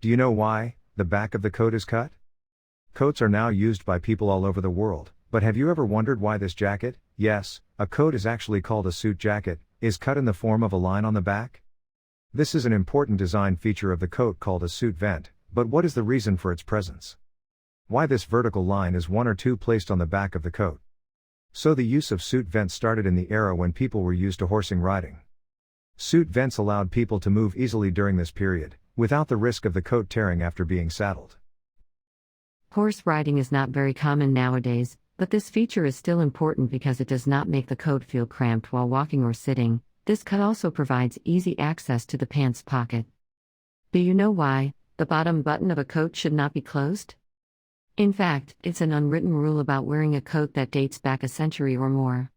Do you know why the back of the coat is cut? Coats are now used by people all over the world, but have you ever wondered why this jacket, yes, a coat is actually called a suit jacket, is cut in the form of a line on the back? This is an important design feature of the coat called a suit vent, but what is the reason for its presence? Why this vertical line is one or two placed on the back of the coat? So the use of suit vents started in the era when people were used to horsing riding. Suit vents allowed people to move easily during this period, without the risk of the coat tearing after being saddled. Horse riding is not very common nowadays, but this feature is still important because it does not make the coat feel cramped while walking or sitting. This cut also provides easy access to the pants pocket. Do you know why the bottom button of a coat should not be closed? In fact, it's an unwritten rule about wearing a coat that dates back a century or more.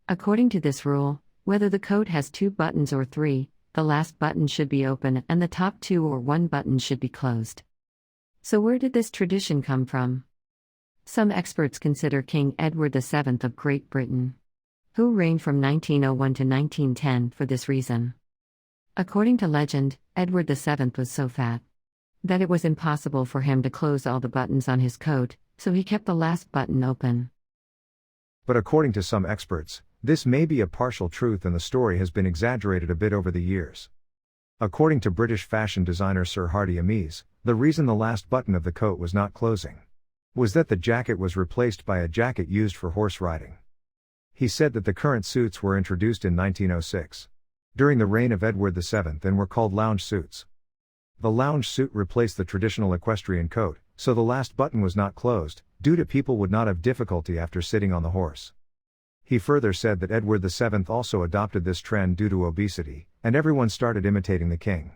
According to this rule, whether the coat has 2 buttons or 3, the last button should be open and the top 2 or 1 button should be closed. So where did this tradition come from? Some experts consider King Edward VII of Great Britain, who reigned from 1901 to 1910 for this reason. According to legend, Edward VII was so fat that it was impossible for him to close all the buttons on his coat, so he kept the last button open. But according to some experts, this may be a partial truth and the story has been exaggerated a bit over the years. According to British fashion designer Sir Hardy Amies, the reason the last button of the coat was not closing was that the jacket was replaced by a jacket used for horse riding. He said that the current suits were introduced in 1906, during the reign of Edward VII, and were called lounge suits. The lounge suit replaced the traditional equestrian coat, so the last button was not closed, due to people would not have difficulty after sitting on the horse. He further said that Edward VII also adopted this trend due to obesity, and everyone started imitating the king.